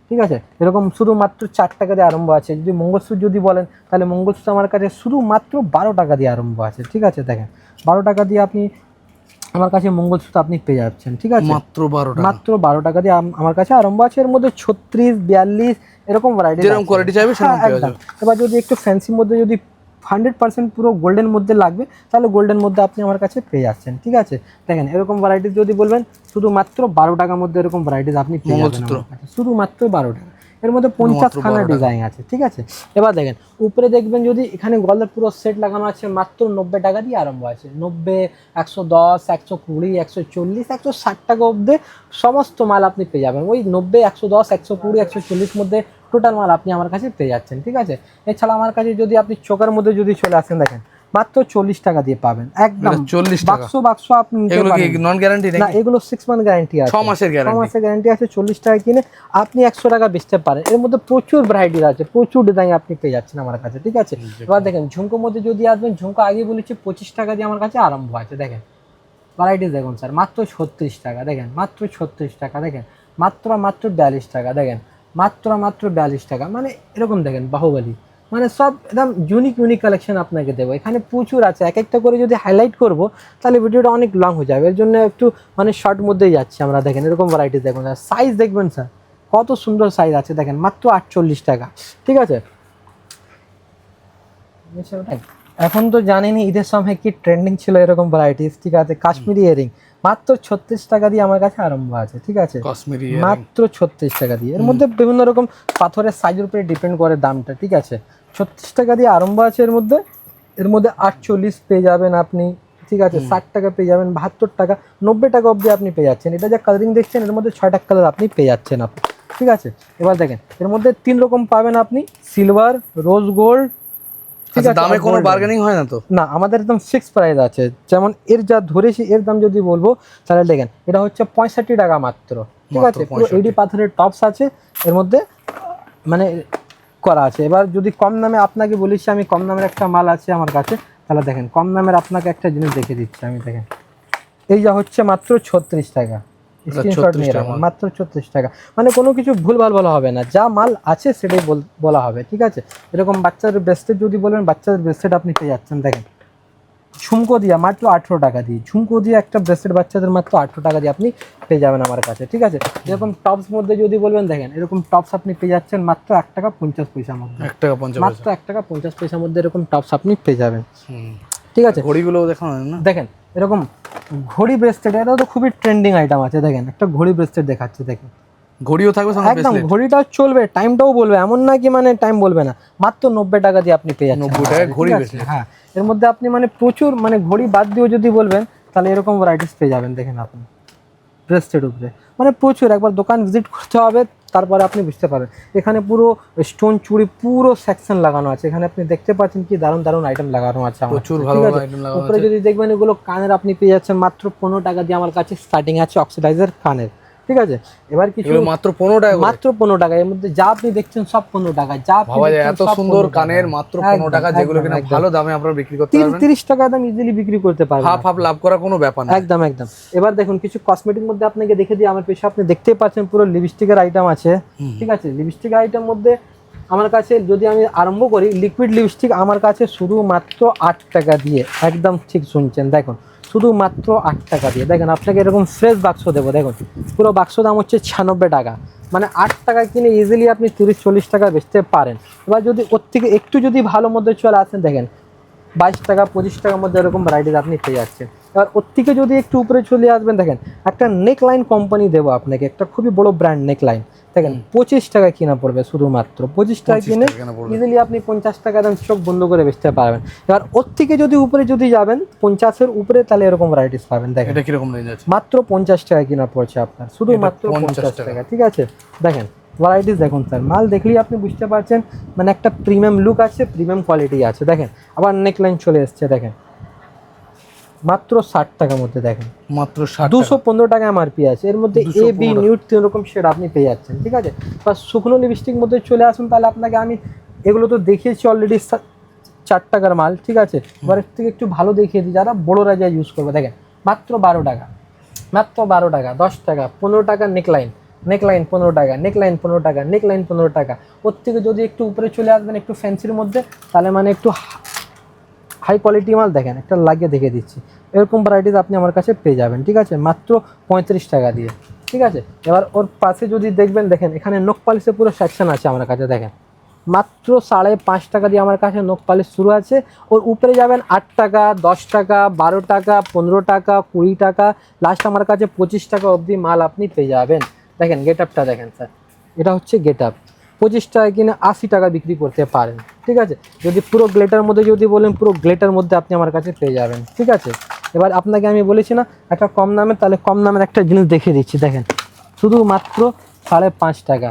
ঠিক আছে, এরকম শুধুমাত্র 4 টাকা দিয়ে আরম্ভ আছে। যদি মঙ্গলসূত্র যদি বলেন, তাহলে মঙ্গলসূত্র আমার কাছে শুধুমাত্র 12 টাকা দিয়ে আরম্ভ আছে, ঠিক আছে? দেখেন 12 টাকা দিয়ে আপনি আমার কাছে মঙ্গলসূত্র আপনি পেয়ে যাচ্ছেন, ঠিক আছে? মাত্র 12 টাকা দিয়ে আমার কাছে আরম্ভ আছে। এর মধ্যে 36, 42 এরকম ভ্যারাইটি, যেরকম কোয়ালিটি চাইবে সেরকম পেয়ে যাবেন। এবার যদি একটু ফ্যান্সির মধ্যে যদি 100% পুরো গোল্ডেন মধ্যে লাগবে, তাহলে গোল্ডেন মধ্যে আপনি আমার কাছে পেয়ে যাচ্ছেন, ঠিক আছে? দেখেন এরকম ভ্যারাইটিস যদি বলবেন, শুধুমাত্র 12 টাকার মধ্যে এরকম ভ্যারাইটিস আপনি পেয়ে যাবেন আমার কাছে, শুধুমাত্র 12 টাকা। এর মধ্যে 50 খানা ডিজাইন আছে, ঠিক আছে? এবার দেখেন উপরে দেখবেন, যদি এখানে গলার পুরো সেট লাগানো আছে, মাত্র 90 টাকা দিয়ে আরম্ভ আছে। 90, 110, 120, 140, 160 টাকা অবধি সমস্ত মাল আপনি পেয়ে যাবেন। ওই 90, 110, 120, 140 মধ্যে টোটাল মাল আপনি আমার কাছে পেয়ে যাচ্ছেন, ঠিক আছে? এছাড়া আমার কাছে যদি আপনি চোখের মধ্যে যদি চলে আসেন, দেখেন মাত্র 40 টাকা দিয়ে পাবেন একদম। 40 টাকা বাক্স আপনি নিতে এগুলো কি পারেন। নন গ্যারান্টি না, নাকি? এগুলো 6 মান্থ গ্যারান্টি আছে, 6 মাসের 6 গ্যারান্টি। মাসের গ্যারান্টি আছে। 40 টাকা কিনে আপনি 100 টাকা বেচতে পারেন। এর মধ্যে প্রচুর ভ্যারাইটি আছে, প্রচুর ডিজাইন আপনি পেয়ে যাচ্ছেন আমার কাছে, ঠিক আছে। এবার দেখেন ঝুমকোর মধ্যে যদি আসবেন, ঝুমকো আগে বলেছি 25 টাকা দিয়ে আমার কাছে আরম্ভ আছে। দেখেন ভ্যারাইটি দেখুন স্যার, মাত্র 36 টাকা, দেখেন মাত্র 36 টাকা, দেখেন মাত্র 42 টাকা, দেখেন মাত্র 42 টাকা। মানে এরকম দেখেন বাহুবলী, মানে সব একদম ইউনিক কালেকশন আপনাকে দেবো। এখানে প্রচুর আছে, এক একটা করে যদি হাইলাইট করব তাহলে ভিডিওটা অনেক লং হয়ে যাবে। এর জন্য একটু মানে শর্ট মধ্যেই যাচ্ছি আমরা। দেখেন এরকম ভ্যারাইটি দেখুন, সাইজ দেখবেন স্যার কত সুন্দর সাইজ আছে। দেখেন মাত্র 48 টাকা, ঠিক আছে। এখন তো জানেনই ঈদের সময় কি ট্রেন্ডিং ছিল এরকম ভ্যারাইটিস, ঠিক আছে। কাশ্মীরি ইয়ারিং মাত্র 36 টাকা দিয়ে আমার কাছে আরম্ভ আছে, ঠিক আছে। কাশ্মীরি মাত্র 36 টাকা দিয়ে। এর মধ্যে বিভিন্ন রকম পাথরের সাইজের উপরে ডিপেন্ড করে দামটা, ঠিক আছে। 36 টাকা দিয়ে আরম্ভ আছে এর মধ্যে। এর মধ্যে 48 পেয়ে যাবেন আপনি, ঠিক আছে। 60 টাকা পেয়ে যাবেন, 72 টাকা, 90 টাকা অবধি আপনি পেয়ে যাচ্ছেন। এটা যা কালারিং দেখছেন এর মধ্যে 6টা কালার আপনি পেয়ে যাচ্ছেন আপনি, ঠিক আছে। এবার দেখেন এর মধ্যে 3 রকম পাবেন আপনি, সিলভার, রোজ গোল্ড, ঠিক আচ্ছা, আছে। দামে কোনো বার্গেনিং হয় না তো? না, আমাদের একদম ফিক্স প্রাইস আছে। যেমন এর যা ধরেছি এর দাম যদি বলবো তাহলে দেখেন এটা হচ্ছে 65 টাকা মাত্র, ঠিক আছে। পুরো এডি পাথরের টপস আছে এর মধ্যে, মানে করা আছে। এবার যদি কম দামে আপনাকে বলেছি আমি, কম দামের একটা মাল আছে আমার কাছে, তাহলে দেখেন কম দামের আপনাকে একটা জিনিস দেখে দিচ্ছি আমি। দেখেন এই যা হচ্ছে মাত্র 36 টাকা, স্ক্রিনশট নিয়ে রাখুন, মাত্র 36 টাকা। মানে কোনো কিছু ভুলভাল বলা হবে না, যা মাল আছে সেটাই বলা হবে, ঠিক আছে। এরকম বাচ্চাদের ব্রেসলেট যদি বলেন, বাচ্চাদের ব্রেসলেট আপনি পেয়ে যাচ্ছেন। দেখেন ঝুমকো দিয়া মাত্র 18 টাকা দিয়ে, ঝুমকো দিয়ে একটা ব্রেসলেট বাচ্চাদের মাত্র 18 টাকা দিয়ে আপনি পেয়ে যাবেন আমার কাছে, ঠিক আছে। এরকম টপস মধ্যে যদি বলবেন, দেখেন এরকম টপস আপনি পেয়ে যাচ্ছেন মাত্র 1 টাকা 50 পয়সার মধ্যে, 1 টাকা 50 মাত্র 1 টাকা 50 পয়সার মধ্যে এরকম টপস আপনি পেয়ে যাবেন, ঠিক আছে। ঘড়িগুলো দেখানো হয় না? দেখেন এরকম ঘড়ি ব্রেসলেট, এটা তো খুবই ট্রেন্ডিং আইটেম আছে। দেখেন একটা ঘড়ি ব্রেসলেট দেখাচ্ছে, দেখেন ঘড়িও থাকবে সঙ্গে একদম, ব্রেসলেট? ঘড়িটাও চলবে, টাইমটাও বলবে, এমন না কি মানে টাইম বলবে না। মাত্র 90 টাকা দিয়ে আপনি পেয়ে যাচ্ছেন 90 টাকায় ঘড়ি ব্রেসলেট। হ্যাঁ, এর মধ্যে আপনি মানে প্রচুর, মানে ঘড়ি বাদ দিয়েও যদি বলবেন তাহলে এরকম ভ্যারাইটিস পেয়ে যাবেন। দেখেন আপনি ব্রেসলেট উপরে মানে প্রচুর, একবার দোকান ভিজিট করতে হবে তারপরে আপনি বুঝতে পারবেন। এখানে পুরো স্টোন চুড়ি পুরো সেকশন লাগানো আছে। এখানে আপনি দেখতে পাচ্ছেন কি দারুণ দারুণ আইটেম লাগানো আছে আমার, প্রচুর ভালো ভালো আইটেম লাগানো আছে। উপরে যদি দেখবেন এগুলো কানের আপনি পেয়ে যাচ্ছেন মাত্র 15 টাকা দিয়ে আমার কাছে স্টার্টিং আছে অক্সিডাইজার কানের, ঠিক আছে। এবার কিছু মাত্র 15 টাকা, মাত্র 15 টাকা। এর মধ্যে যা আপনি দেখছেন সব 15 টাকা, যা আপনি ভাবা যায় দেখছেন এত সব সুন্দর 15 কানের মাত্র 15 টাকা, যেগুলো কিনা ভালো দামে আপনারা বিক্রি করতে পারবেন। 30 টাকা দাম ইজিলি বিক্রি করতে পারবেন, হাফ লাভ করার কোনো ব্যাপার না, একদম একদম। এবার দেখুন কিছু কসমেটিক মধ্যে আপনাকে দেখে দিই আমার পেছনে, আপনি দেখতেই পাচ্ছেন পুরো লিপস্টিকের আইটেম আছে, ঠিক আছে। লিপস্টিকের আইটেম মধ্যে আমার কাছে যদি আমি আরম্ভ করি, লিকুইড লিপস্টিক আমার কাছে শুধুমাত্র 8 টাকা দিয়ে, একদম ঠিক শুনছেন, দেখুন শুধুমাত্র 8 টাকা দিয়ে। দেখেন আপনাকে এরকম ফ্রেশ বাক্স দেবো, দেখুন পুরো বাক্স দাম হচ্ছে 96 টাকা, মানে 8 টাকা কিনে ইজিলি আপনি 30-40 টাকা বেচতে পারেন। এবার যদি ওর থেকে একটু যদি ভালো মধ্যে চলে আসেন, দেখেন 22 টাকা 25 টাকার মধ্যে এরকম ভ্যারাইটিস আপনি পেয়ে যাচ্ছেন। এবার ওর থেকে যদি একটু উপরে চলে আসবেন, দেখেন একটা নেকলাইন কোম্পানি দেবো আপনাকে, একটা খুবই বড় ব্র্যান্ড নেকলাইন, দেখেন 25 টাকা কিনা পড়বে, শুধুমাত্র 25 টাকা কিনে ইজিলি আপনি 50 টাকা দাম চোখ বন্ধ করে বেচতে পারবেন। এবার ওর থেকে যদি উপরে যদি যাবেন 50-এর উপরে, তাহলে এরকম ভ্যারাইটিস পাবেন। দেখেন এটা কিরকম রেঞ্জ আছে? মাত্র 50 টাকা কিনা পড়ছে আপনার, শুধুমাত্র 50 টাকা, ঠিক আছে। দেখেন ভ্যারাইটিস দেখুন স্যার, মাল দেখলেই আপনি বুঝতে পারছেন মানে একটা প্রিমিয়াম লুক আছে, প্রিমিয়াম কোয়ালিটি আছে। দেখেন আবার নেকলাইন চলে এসছে, দেখেন মাত্র 60 টাকার মধ্যে, দেখেন মাত্র 60 215 টাকা এমআরপি আছে। এর মধ্যে এ বি নিউড 3 রকম শেড আপনি পেয়ে যাচ্ছেন, ঠিক আছে। বা শুকনো লিপস্টিক মধ্যে চলে আসুন, তাহলে আপনাকে আমি এগুলো তো দেখিয়েছি অলরেডি 4 টাকার মাল, ঠিক আছে। এবার এর থেকে একটু ভালো দেখিয়ে দিই, যারা বড়রা যা ইউজ করবে। দেখেন মাত্র 12 টাকা, মাত্র 12 টাকা, 10 টাকা, 15 টাকা নেকলাইন, নেকলাইন 15 টাকা, নেকলাইন 15 টাকা, নেকলাইন 15 টাকা। ওর থেকে যদি একটু উপরে চলে আসবেন একটু ফ্যান্সির মধ্যে, তাহলে মানে একটু হাই কোয়ালিটি মাল, দেখেন একটা লাগিয়ে দেখে দিচ্ছি, এরকম ভ্যারাইটিস আপনি আমার কাছে পেয়ে যাবেন, ঠিক আছে, মাত্র 35 টাকা দিয়ে, ঠিক আছে। এবার ওর পাশে যদি দেখবেন, দেখেন এখানে নখ পালিশের পুরো সেকশন আছে আমার কাছে। দেখেন মাত্র 5.5 টাকা দিয়ে আমার কাছে নখ পালিশ শুরু আছে। ওর উপরে যাবেন 8 টাকা, 10 টাকা, 12 টাকা, 15 টাকা, 20 টাকা, লাস্ট আমার কাছে 25 টাকা অবধি মাল আপনি পেয়ে যাবেন। দেখেন গেট আপটা দেখেন স্যার, এটা হচ্ছে গেট আপ, 25 টাকা কিনে 80 টাকা বিক্রি করতে পারেন, ঠিক আছে। যদি পুরো গ্লেটার মধ্যে যদি বলেন, পুরো গ্লেটার মধ্যে আপনি আমার কাছে পেয়ে যাবেন, ঠিক আছে। এবার আপনাকে আমি বলেছি না একটা কম দামে, তাহলে কম দামের একটা জিনিস দেখিয়ে দিচ্ছি। দেখেন শুধুমাত্র 5.5 টাকা,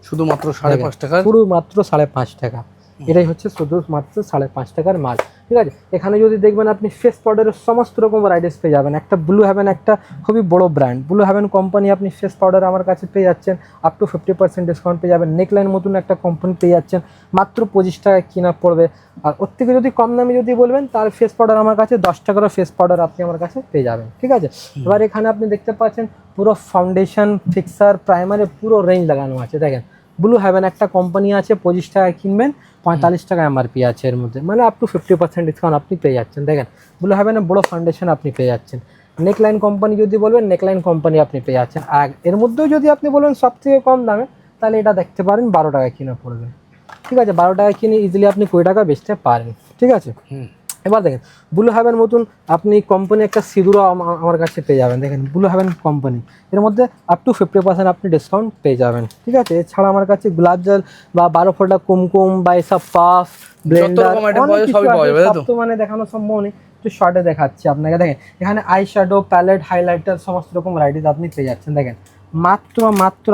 শুধুমাত্র 5.5 টাকা, শুধুমাত্র 5.5 টাকা, এটাই হচ্ছে শুধুমাত্র 5.5 টাকার মাল। ঠিক আছে। এখানে যদি দেখবেন আপনি ফেস পাউডারের সমস্ত রকম ভ্যারাইটিস পেয়ে যাবেন। একটা ব্লু হেভেন, একটা খুবই বড় ব্র্যান্ড ব্লু হেভেন কোম্পানি, আপনি ফেস পাউডার আমার কাছে পেয়ে যাচ্ছেন আপ টু 50% ডিসকাউন্ট পেয়ে যাবেন। নেকলাইন মতন একটা কোম্পানি পেয়ে যাচ্ছেন মাত্র 25 টাকায় কিনা পড়বে। আর ওর থেকে যদি কম দামে যদি বলবেন তাহলে ফেস পাউডার আমার কাছে 10 টাকারও ফেস পাউডার আপনি আমার কাছে পেয়ে যাবেন, ঠিক আছে। এবার এখানে আপনি দেখতে পাচ্ছেন পুরো ফাউন্ডেশন, ফিক্সার, প্রাইমারে পুরো রেঞ্জ লাগানো আছে। দেখেন ব্লু হেভেন একটা কোম্পানি আছে, 25 টাকায় কিনবেন 45 টাকা এমআরপি আছে এর মধ্যে, মানে আপ টু 50% ডিসকাউন্ট আপনি পেয়ে যাচ্ছেন। দেখেন ব্লু হেভেনের বড় ফাউন্ডেশন আপনি পেয়ে যাচ্ছেন। নেকলাইন কোম্পানি যদি বলবেন নেকলাইন কোম্পানি আপনি পেয়ে যাচ্ছেন। আর এর মধ্যেও যদি আপনি বলবেন সব থেকে কম দামে, তাহলে এটা দেখতে পারেন 12 টাকায় কিনে পড়বে, ঠিক আছে। 12 টাকায় কিনে ইজিলি আপনি 20 টাকা বেচতে পারেন, ঠিক আছে। এবার দেখেন ব্লু হেভেন মতন আপনি কোম্পানি একটা সিঁদুরও আমার কাছে পেয়ে যাবেন। দেখেন ব্লু হেভেন কোম্পানি, এর মধ্যে আপ টু 50% আপনি ডিসকাউন্ট পেয়ে যাবেন, ঠিক আছে। এছাড়া আমার কাছে গোলাপ জল বা 12 ফোঁটা কুমকুম বা এসব পাফ, ব্লেন্ডার, সব তো মানে দেখানো সম্ভব নেই, একটু শর্টে দেখাচ্ছি আপনাকে। দেখেন এখানে আই শ্যাডো, প্যালেট, হাইলাইটার সমস্ত রকম ভ্যারাইটিস আপনি পেয়ে যাচ্ছেন। দেখেন মাত্র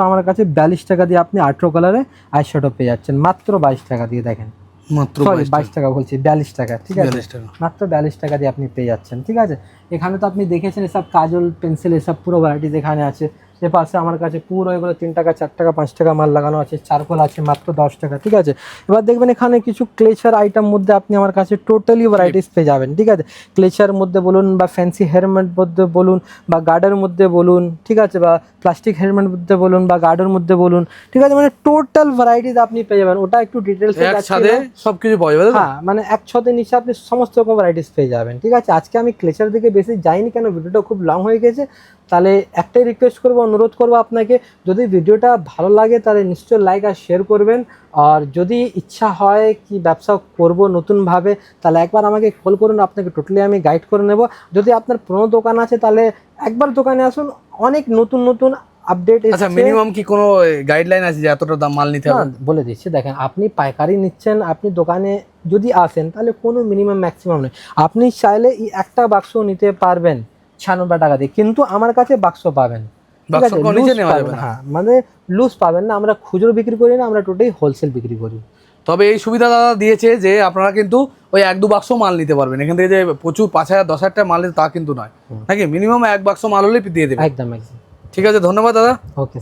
আমার কাছে 42 টাকা দিয়ে আপনি 18 কালারে আই শ্যাডো পেয়ে যাচ্ছেন, মাত্র 22 টাকা দিয়ে। দেখেন মাত্র 22 টাকা বলছি, 42 টাকা, ঠিক আছে। মাত্র 42 টাকা দিয়ে আপনি পেয়ে যাচ্ছেন, ঠিক আছে। এখানে তো আপনি দেখেছেন এসব কাজল, পেন্সিল, এসব পুরো ভ্যারাইটিস এখানে আছে। এ পাশে আমার কাছে পুরো এগুলো 3 টাকা, 4 টাকা, 5 টাকা মাল লাগানো আছে। চারকোল আছে মাত্র 10 টাকা, ঠিক আছে। এবার দেখবেন এখানে কিছু ক্লেচার আইটেম মধ্যে আপনি আমার কাছে টোটালি ভ্যারাইটিস পেয়ে যাবেন, ঠিক আছে। ক্লেচার মধ্যে বলুন বা ফ্যান্সি হেয়ারমেড মধ্যে বলুন বা গার্ডের মধ্যে বলুন, ঠিক আছে, বা প্লাস্টিক হেয়ারমেড মধ্যে বলুন বা গার্ডের মধ্যে বলুন, ঠিক আছে। মানে টোটাল ভ্যারাইটিস আপনি পেয়ে যাবেন। ওটা একটু ডিটেলস একসাথে সবকিছু পাওয়া যাবে। হ্যাঁ, মানে একসাথে নিচে আপনি সমস্ত রকম ভ্যারাইটিস পেয়ে যাবেন, ঠিক আছে। আজকে আমি ক্লেচার দিকে বেশি যাইনি, কেন ভিডিওটা খুব লং হয়ে গেছে। তাহলে একটাই রিকোয়েস্ট করবো, অনুরোধ করবো আপনাকে, যদি ভিডিওটা ভালো লাগে তাহলে নিশ্চয়ই লাইক আর শেয়ার করবেন। আর যদি ইচ্ছা হয় কি ব্যবসা করব নতুনভাবে, তাহলে একবার আমাকে কল করুন, আপনাকে টোটালি আমি গাইড করে নেব। যদি আপনার পুরনো দোকান আছে তাহলে একবার দোকানে আসুন, অনেক নতুন নতুন আপডেট। আচ্ছা, মিনিমাম কি কোনো গাইডলাইন আছে যে এতটা দাম মাল নিতে হবে? বলে দিচ্ছি, দেখেন আপনি পাইকারি নিচ্ছেন, আপনি দোকানে যদি আসেন তাহলে কোনো মিনিমাম ম্যাক্সিমাম নেই। আপনি চাইলে একটা বাক্স নিতে পারবেন 96 টাকা দিয়ে, কিন্তু আমার কাছে বাক্স পাবেন, হ্যাঁ, মানে লুজ পাবেন না। আমরা খুচরো বিক্রি করি না, আমরা টোটালি হোলসেল বিক্রি করি। তবে এই সুবিধা দাদা দিয়েছে যে আপনারা কিন্তু ওই 1-2 বাক্স মাল নিতে পারবেন এখান থেকে, যে প্রচুর 5,000 10,000 টাকা মাল তা কিন্তু নয়, নাকি মিনিমাম 1 বাক্স মাল হলেই দিয়ে দেবে। একদম। ঠিক আছে, ধন্যবাদ দাদা। ওকে।